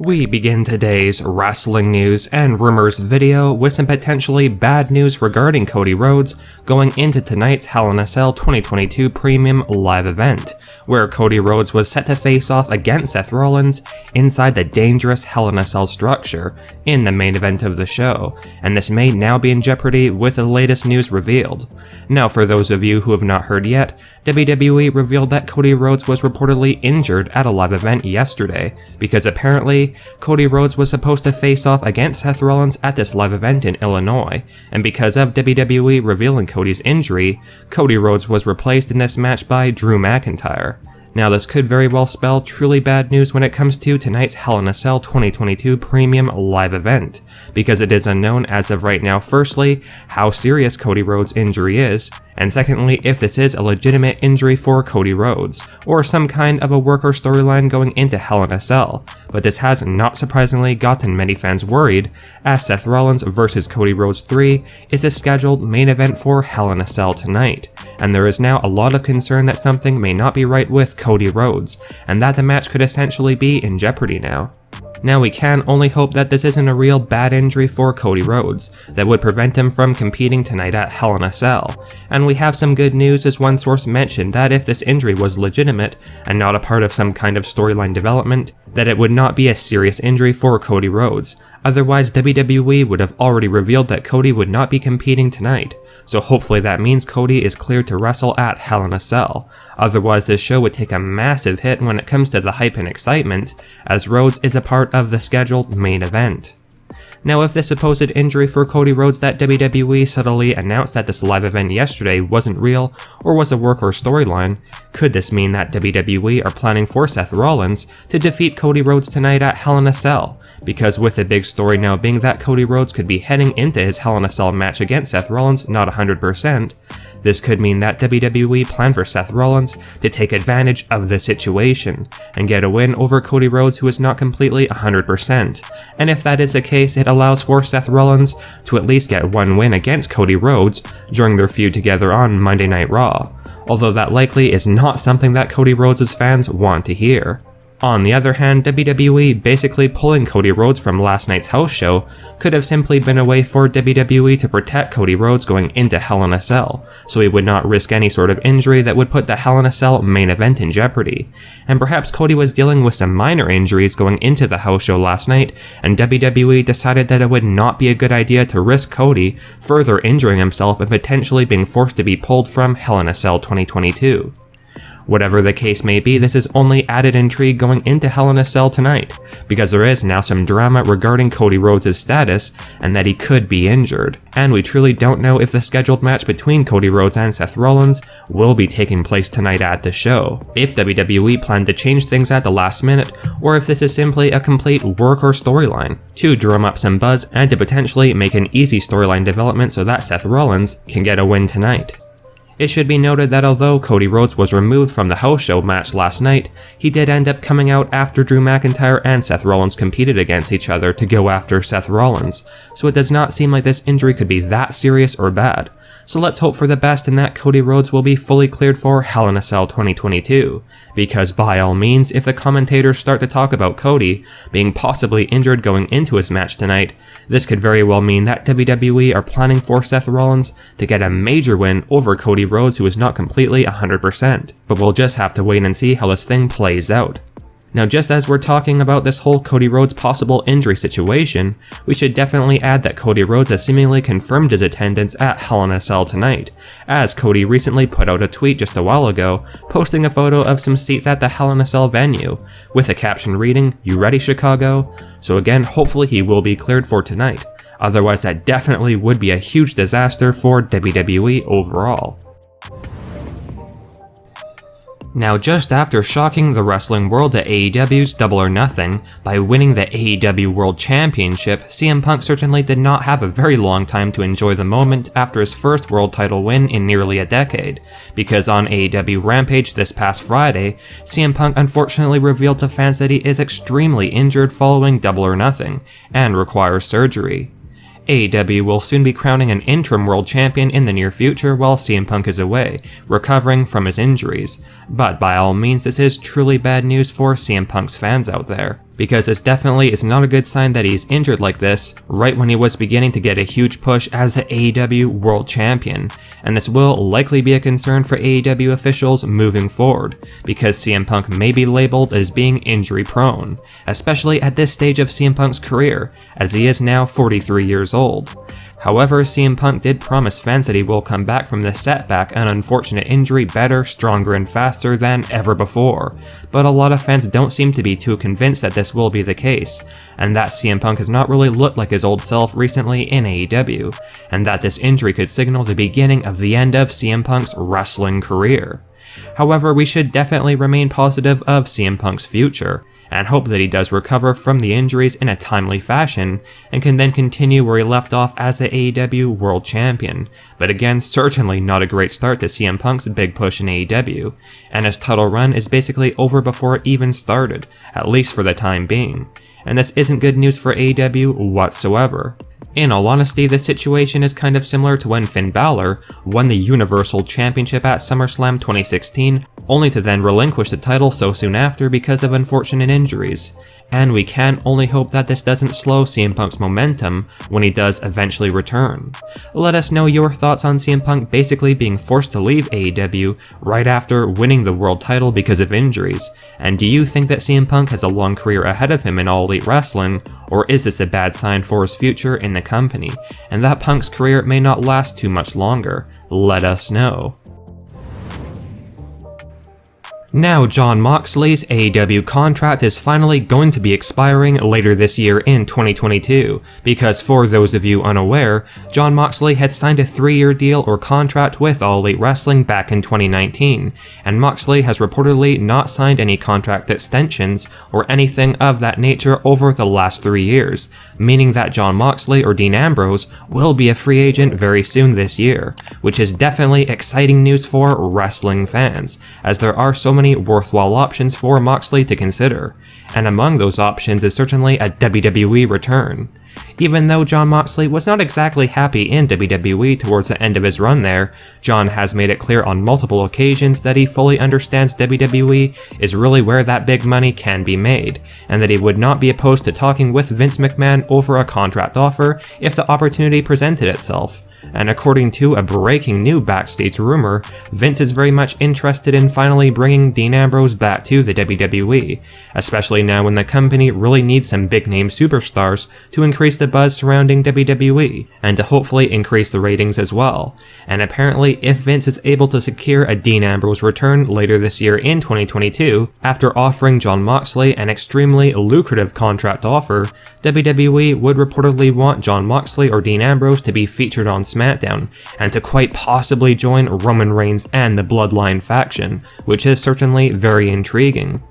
We begin today's wrestling news and rumors video with some potentially bad news regarding Cody Rhodes going into tonight's Hell in a Cell 2022 Premium Live event, where Cody Rhodes was set to face off against Seth Rollins inside the dangerous Hell in a Cell structure in the main event of the show, and this may now be in jeopardy with the latest news revealed. Now, for those of you who have not heard yet, WWE revealed that Cody Rhodes was reportedly injured at a live event yesterday, because apparently Cody Rhodes was supposed to face off against Seth Rollins at this live event in Illinois, and because of WWE revealing Cody's injury, Cody Rhodes was replaced in this match by Drew McIntyre. Now, this could very well spell truly bad news when it comes to tonight's Hell in a Cell 2022 Premium Live event, because it is unknown as of right now, firstly, how serious Cody Rhodes' injury is, and secondly, if this is a legitimate injury for Cody Rhodes, or some kind of a work or storyline going into Hell in a Cell. But this has not surprisingly gotten many fans worried, as Seth Rollins vs Cody Rhodes 3 is a scheduled main event for Hell in a Cell tonight, and there is now a lot of concern that something may not be right with Cody Rhodes, and that the match could essentially be in jeopardy now. Now, we can only hope that this isn't a real bad injury for Cody Rhodes that would prevent him from competing tonight at Hell in a Cell, and we have some good news as one source mentioned that if this injury was legitimate and not a part of some kind of storyline development, that it would not be a serious injury for Cody Rhodes. Otherwise, WWE would have already revealed that Cody would not be competing tonight, so hopefully that means Cody is cleared to wrestle at Hell in a Cell. Otherwise, this show would take a massive hit when it comes to the hype and excitement, as Rhodes is a part of the scheduled main event. Now, if this supposed injury for Cody Rhodes that WWE subtly announced at this live event yesterday wasn't real or was a work or storyline, could this mean that WWE are planning for Seth Rollins to defeat Cody Rhodes tonight at Hell in a Cell? Because with the big story now being that Cody Rhodes could be heading into his Hell in a Cell match against Seth Rollins not 100%, this could mean that WWE plan for Seth Rollins to take advantage of the situation and get a win over Cody Rhodes, who is not completely 100%. And if that is the case, it allows for Seth Rollins to at least get one win against Cody Rhodes during their feud together on Monday Night Raw, although that likely is not something that Cody Rhodes' fans want to hear. On the other hand, WWE basically pulling Cody Rhodes from last night's house show could have simply been a way for WWE to protect Cody Rhodes going into Hell in a Cell, so he would not risk any sort of injury that would put the Hell in a Cell main event in jeopardy. And perhaps Cody was dealing with some minor injuries going into the house show last night, and WWE decided that it would not be a good idea to risk Cody further injuring himself and potentially being forced to be pulled from Hell in a Cell 2022. Whatever the case may be, this is only added intrigue going into Hell in a Cell tonight, because there is now some drama regarding Cody Rhodes' status and that he could be injured, and we truly don't know if the scheduled match between Cody Rhodes and Seth Rollins will be taking place tonight at the show, if WWE plan to change things at the last minute, or if this is simply a complete work or storyline to drum up some buzz and to potentially make an easy storyline development so that Seth Rollins can get a win tonight. It should be noted that although Cody Rhodes was removed from the house show match last night, he did end up coming out after Drew McIntyre and Seth Rollins competed against each other to go after Seth Rollins, so it does not seem like this injury could be that serious or bad. So let's hope for the best and that Cody Rhodes will be fully cleared for Hell in a Cell 2022, because by all means, if the commentators start to talk about Cody being possibly injured going into his match tonight, this could very well mean that WWE are planning for Seth Rollins to get a major win over Cody Rhodes, who is not completely 100%, but we'll just have to wait and see how this thing plays out. Now, just as we're talking about this whole Cody Rhodes possible injury situation, we should definitely add that Cody Rhodes has seemingly confirmed his attendance at Hell in a Cell tonight, as Cody recently put out a tweet just a while ago, posting a photo of some seats at the Hell in a Cell venue, with a caption reading, "You ready, Chicago?" So again, hopefully he will be cleared for tonight. Otherwise, that definitely would be a huge disaster for WWE overall. Now, just after shocking the wrestling world at AEW's Double or Nothing by winning the AEW World Championship, CM Punk certainly did not have a very long time to enjoy the moment after his first world title win in nearly a decade, because on AEW Rampage this past Friday, CM Punk unfortunately revealed to fans that he is extremely injured following Double or Nothing and requires surgery. AEW will soon be crowning an interim world champion in the near future while CM Punk is away, recovering from his injuries, but by all means this is truly bad news for CM Punk's fans out there. because this definitely is not a good sign that he's injured like this right when he was beginning to get a huge push as the AEW World Champion, and this will likely be a concern for AEW officials moving forward, because CM Punk may be labeled as being injury prone, especially at this stage of CM Punk's career, as he is now 43 years old. However, CM Punk did promise fans that he will come back from this setback and unfortunate injury better, stronger, and faster than ever before, but a lot of fans don't seem to be too convinced that this will be the case, and that CM Punk has not really looked like his old self recently in AEW, and that this injury could signal the beginning of the end of CM Punk's wrestling career. However, we should definitely remain positive of CM Punk's future, and hope that he does recover from the injuries in a timely fashion, and can then continue where he left off as the AEW World Champion, but again, certainly not a great start to CM Punk's big push in AEW, and his title run is basically over before it even started, at least for the time being, and this isn't good news for AEW whatsoever. In all honesty, this situation is kind of similar to when Finn Balor won the Universal Championship at SummerSlam 2016, only to then relinquish the title so soon after because of unfortunate injuries. And we can only hope that this doesn't slow CM Punk's momentum when he does eventually return. Let us know your thoughts on CM Punk basically being forced to leave AEW right after winning the world title because of injuries, and do you think that CM Punk has a long career ahead of him in All Elite Wrestling, or is this a bad sign for his future in the company, and that Punk's career may not last too much longer? Let us know. Now, Jon Moxley's AEW contract is finally going to be expiring later this year in 2022, because for those of you unaware, Jon Moxley had signed a 3-year deal or contract with All Elite Wrestling back in 2019, and Moxley has reportedly not signed any contract extensions or anything of that nature over the last 3 years, meaning that Jon Moxley or Dean Ambrose will be a free agent very soon this year, which is definitely exciting news for wrestling fans, as there are so many worthwhile options for Moxley to consider, and among those options is certainly a WWE return. Even though Jon Moxley was not exactly happy in WWE towards the end of his run there, Jon has made it clear on multiple occasions that he fully understands WWE is really where that big money can be made, and that he would not be opposed to talking with Vince McMahon over a contract offer if the opportunity presented itself. And according to a breaking new backstage rumor, Vince is very much interested in finally bringing Dean Ambrose back to the WWE, especially now when the company really needs some big-name superstars to increase the buzz surrounding WWE, and to hopefully increase the ratings as well. And apparently, if Vince is able to secure a Dean Ambrose return later this year in 2022, after offering Jon Moxley an extremely lucrative contract offer, WWE would reportedly want Jon Moxley or Dean Ambrose to be featured on SmackDown, and to quite possibly join Roman Reigns and the Bloodline faction, which is certainly very intriguing.